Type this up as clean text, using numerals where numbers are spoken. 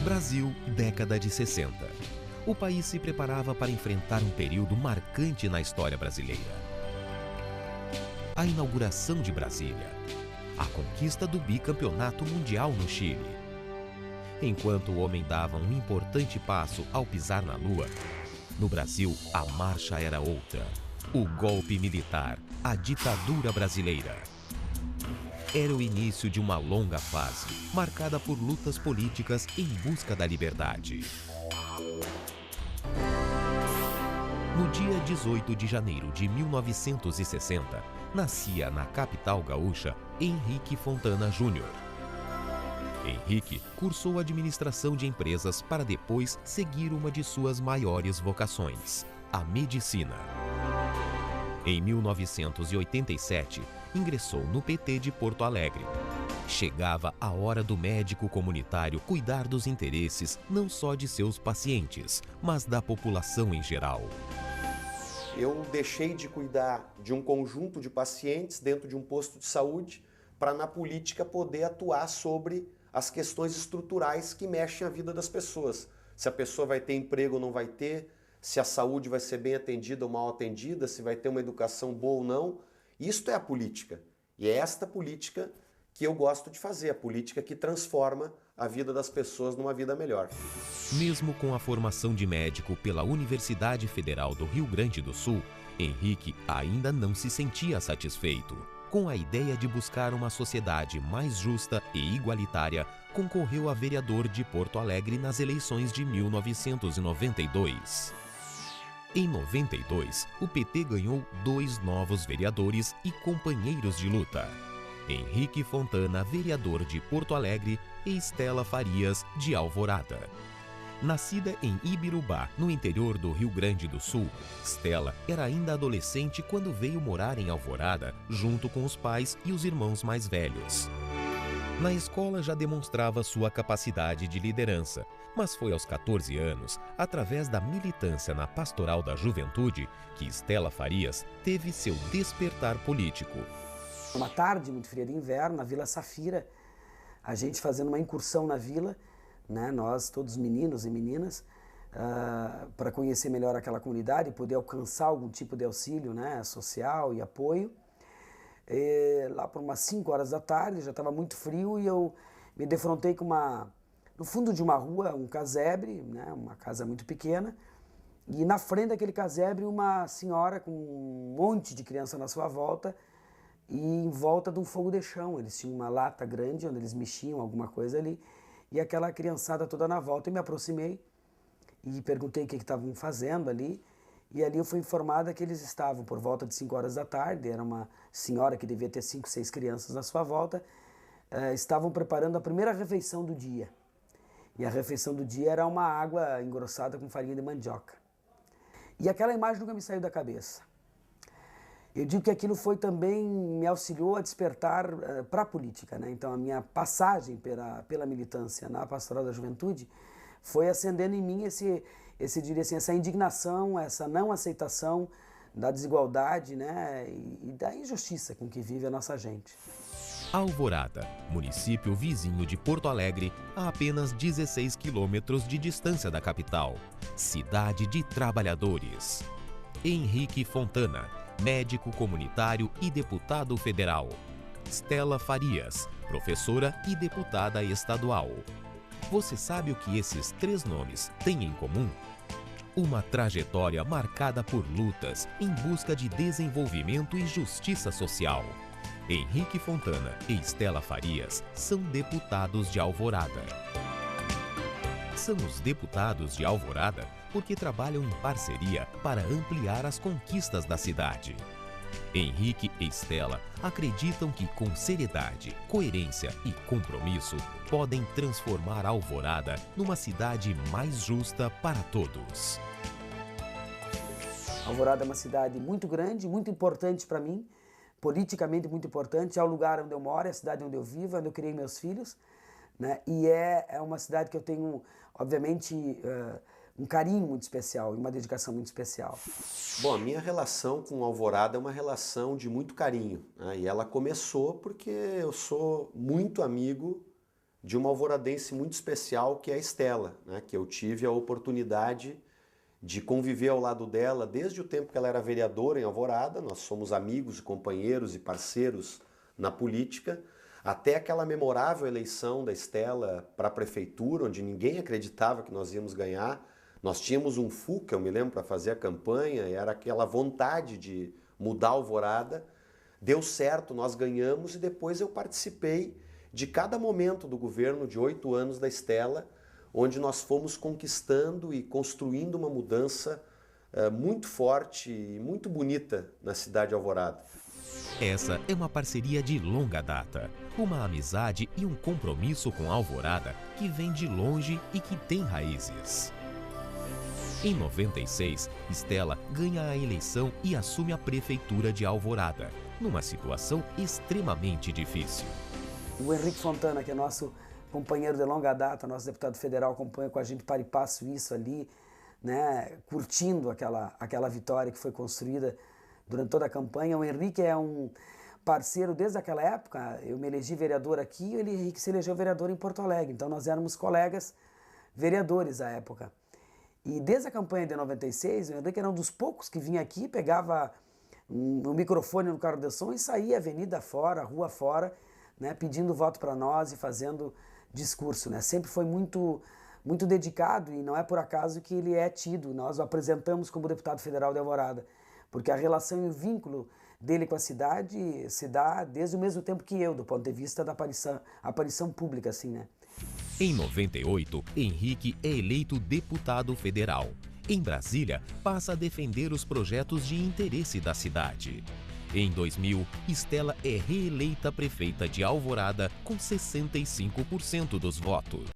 Brasil, década de 60. O país se preparava para enfrentar um período marcante na história brasileira. A inauguração de Brasília. A conquista do bicampeonato mundial no Chile. Enquanto o homem dava um importante passo ao pisar na Lua, no Brasil a marcha era outra. O golpe militar, a ditadura brasileira. Era o início de uma longa fase, marcada por lutas políticas em busca da liberdade. No dia 18 de janeiro de 1960, nascia na capital gaúcha Henrique Fontana Júnior. Henrique cursou administração de empresas para depois seguir uma de suas maiores vocações, a medicina. Em 1987, ingressou no PT de Porto Alegre. Chegava a hora do médico comunitário cuidar dos interesses não só de seus pacientes, mas da população em geral. Eu deixei de cuidar de um conjunto de pacientes dentro de um posto de saúde para, na política, poder atuar sobre as questões estruturais que mexem a vida das pessoas. Se a pessoa vai ter emprego ou não vai ter, se a saúde vai ser bem atendida ou mal atendida, se vai ter uma educação boa ou não. Isto é a política. E é esta política que eu gosto de fazer, a política que transforma a vida das pessoas numa vida melhor. Mesmo com a formação de médico pela Universidade Federal do Rio Grande do Sul, Henrique ainda não se sentia satisfeito. Com a ideia de buscar uma sociedade mais justa e igualitária, concorreu a vereador de Porto Alegre nas eleições de 1992. Em 92, o PT ganhou 2 novos vereadores e companheiros de luta. Henrique Fontana, vereador de Porto Alegre, e Estela Farias, de Alvorada. Nascida em Ibirubá, no interior do Rio Grande do Sul, Estela era ainda adolescente quando veio morar em Alvorada, junto com os pais e os irmãos mais velhos. Na escola já demonstrava sua capacidade de liderança, mas foi aos 14 anos, através da militância na Pastoral da Juventude, que Estela Farias teve seu despertar político. Uma tarde muito fria de inverno, na Vila Safira, a gente fazendo uma incursão na vila, né, nós todos meninos e meninas, para conhecer melhor aquela comunidade e poder alcançar algum tipo de auxílio, né, social e apoio. Lá por umas 5 horas da tarde, já estava muito frio e eu me defrontei com no fundo de uma rua, um casebre, né, uma casa muito pequena, e na frente daquele casebre uma senhora com um monte de criança na sua volta e em volta de um fogo de chão. Eles tinham uma lata grande onde eles mexiam alguma coisa ali e aquela criançada toda na volta. Eu me aproximei e perguntei o que estavam fazendo ali. E ali eu fui informada que eles estavam por volta de 5 horas da tarde, era uma senhora que devia ter 5, 6 crianças na sua volta, estavam preparando a primeira refeição do dia. E a refeição do dia era uma água engrossada com farinha de mandioca. E aquela imagem nunca me saiu da cabeça. Eu digo que aquilo também me auxiliou a despertar para a política, né? Então a minha passagem pela militância na Pastoral da Juventude foi acendendo em mim diria assim, essa indignação, essa não aceitação da desigualdade, né, e da injustiça com que vive a nossa gente. Alvorada, município vizinho de Porto Alegre, a apenas 16 quilômetros de distância da capital. Cidade de trabalhadores. Henrique Fontana, médico comunitário e deputado federal. Estela Farias, professora e deputada estadual. Você sabe o que esses 3 nomes têm em comum? Uma trajetória marcada por lutas em busca de desenvolvimento e justiça social. Henrique Fontana e Estela Farias são deputados de Alvorada. São os deputados de Alvorada porque trabalham em parceria para ampliar as conquistas da cidade. Henrique e Estela acreditam que com seriedade, coerência e compromisso podem transformar Alvorada numa cidade mais justa para todos. Alvorada é uma cidade muito grande, muito importante para mim, politicamente muito importante, é o lugar onde eu moro, é a cidade onde eu vivo, onde eu criei meus filhos, né? E é uma cidade que eu tenho, obviamente, um carinho muito especial e uma dedicação muito especial. Bom, a minha relação com Alvorada é uma relação de muito carinho, né? E ela começou porque eu sou muito amigo de uma alvoradense muito especial, que é a Estela, né? Que eu tive a oportunidade de conviver ao lado dela desde o tempo que ela era vereadora em Alvorada. Nós somos amigos, companheiros e parceiros na política, até aquela memorável eleição da Estela para a prefeitura, onde ninguém acreditava que nós íamos ganhar. Nós tínhamos um FUCA, eu me lembro, para fazer a campanha, e era aquela vontade de mudar Alvorada. Deu certo, nós ganhamos, e depois eu participei de cada momento do governo de 8 anos da Estela, onde nós fomos conquistando e construindo uma mudança muito forte e muito bonita na cidade de Alvorada. Essa é uma parceria de longa data, uma amizade e um compromisso com Alvorada que vem de longe e que tem raízes. Em 96, Estela ganha a eleição e assume a prefeitura de Alvorada, numa situação extremamente difícil. O Henrique Fontana, que é nosso companheiro de longa data, nosso deputado federal, acompanha com a gente para e passo isso ali, né, curtindo aquela vitória que foi construída durante toda a campanha. O Henrique é um parceiro desde aquela época. Eu me elegi vereador aqui, o Henrique se elegeu vereador em Porto Alegre, então nós éramos colegas vereadores à época. E desde a campanha de 96, o Henrique era um dos poucos que vinha aqui, pegava um microfone no carro de som e saía avenida fora, rua fora, né, pedindo voto para nós e fazendo discurso, né? Sempre foi muito dedicado, e não é por acaso que ele é tido. Nós o apresentamos como deputado federal de Alvorada, porque a relação e o vínculo dele com a cidade se dá desde o mesmo tempo que eu, do ponto de vista da aparição pública, assim, né? Em 98, Henrique é eleito deputado federal. Em Brasília, passa a defender os projetos de interesse da cidade. Em 2000, Estela é reeleita prefeita de Alvorada com 65% dos votos.